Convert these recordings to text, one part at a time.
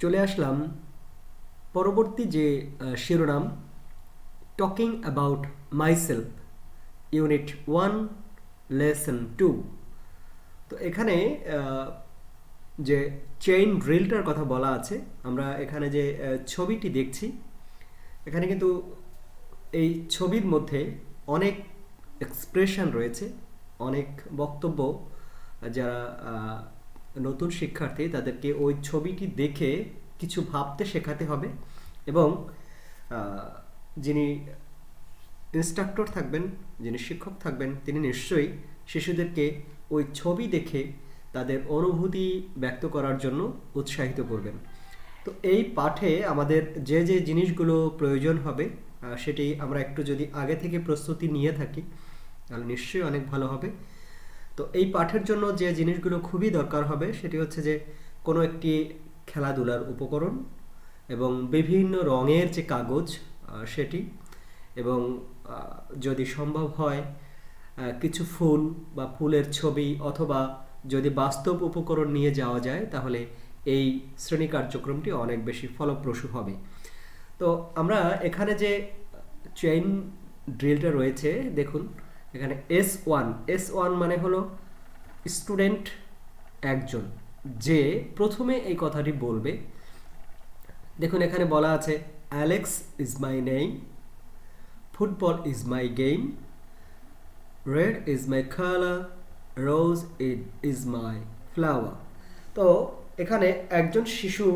চলে আসলাম পরবর্তী যে শিরোনাম talking about myself Unit-1 Lesson-2। তো এখানে যে চেইন ড্রিলটার কথা বলা আছে, আমরা এখানে যে ছবিটি দেখছি এখানে কিন্তু এই ছবির মধ্যে অনেক এক্সপ্রেশন রয়েছে, অনেক বক্তব্য। যারা নতুন শিক্ষার্থী তাদেরকে ওই ছবিটি দেখে কিছু ভাবতে শেখাতে হবে এবং যিনি ইনস্ট্রাক্টর থাকবেন, যিনি শিক্ষক থাকবেন, তিনি নিশ্চয়ই শিশুদেরকে ওই ছবি দেখে তাদের অনুভূতি ব্যক্ত করার জন্য উৎসাহিত করবেন। তো এই পাঠে আমাদের যে যে জিনিসগুলো প্রয়োজন হবে সেটি আমরা একটু যদি আগে থেকে প্রস্তুতি নিয়ে থাকি তাহলে নিশ্চয়ই অনেক ভালো হবে। তো এই পাঠের জন্য যে জিনিসগুলো খুবই দরকার হবে সেটি হচ্ছে যে কোনো একটি খেলাধুলার উপকরণ এবং বিভিন্ন রঙের যে কাগজ সেটি, এবং যদি সম্ভব হয় কিছু ফুল বা ফুলের ছবি, অথবা যদি বাস্তব উপকরণ নিয়ে যাওয়া যায় তাহলে এই শ্রেণী কার্যক্রমটি অনেক বেশি ফলপ্রসূ হবে। তো আমরা এখানে যে চেইন ড্রিলটা রয়েছে দেখুন, এখানে S1 মানে হলো স্টুডেন্ট একজন, যে প্রথমে এই কথাটি বলবে। দেখুন এখানে বলা আছে Alex is my name, football is my game, red is my colour, rose is my flower. তো এখানে একজন শিশু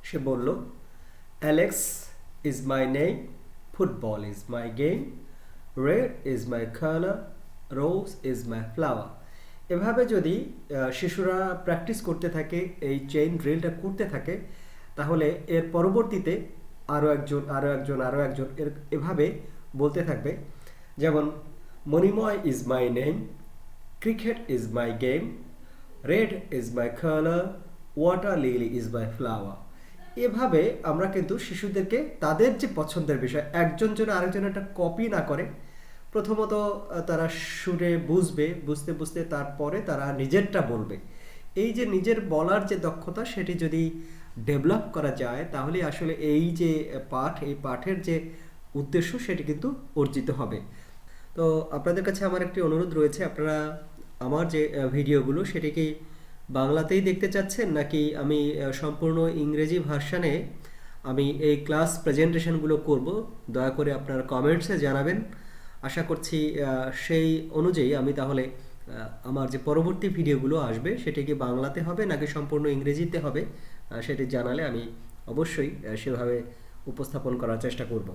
সে বলল Alex is my name, football is my game, red is my colour, rose is my flower. এভাবে যদি শিশুরা practice করতে থাকে, এই চেইন ড্রিলটা করতে থাকে, তাহলে এর পরবর্তীতে আরও একজন এভাবে বলতে থাকবে। যেমন Monimoy is my name, cricket is my game, red is my colour, water lily is my flower. এভাবে আমরা কিন্তু শিশুদেরকে তাদের যে পছন্দের বিষয়, একজন যেন আরেকজনের একটা কপি না করে, প্রথমত তারা শুনে বুঝতে বুঝতে তারপরে তারা নিজেরটা বলবে। এই যে নিজের বলার যে দক্ষতা সেটি যদি ডেভেলপ করা যায় তাহলে আসলে এই যে এই পাঠের যে উদ্দেশ্য সেটি কিন্তু অর্জিত হবে। তো আপনাদের কাছে আমার একটি অনুরোধ রয়েছে, আপনারা আমার যে ভিডিওগুলো সেটি কি বাংলাতেই দেখতে চাচ্ছেন নাকি আমি সম্পূর্ণ ইংরেজি ভার্সানে আমি এই ক্লাস প্রেজেন্টেশনগুলো করব? দয়া করে আপনার কমেন্টসে জানাবেন। আশা করছি সেই অনুযায়ী আমি তাহলে আমার যে পরবর্তী ভিডিওগুলো আসবে সেটি কি বাংলাতে হবে নাকি সম্পূর্ণ ইংরেজিতে হবে সেটি জানালে আমি অবশ্যই সেভাবে উপস্থাপন করার চেষ্টা করব।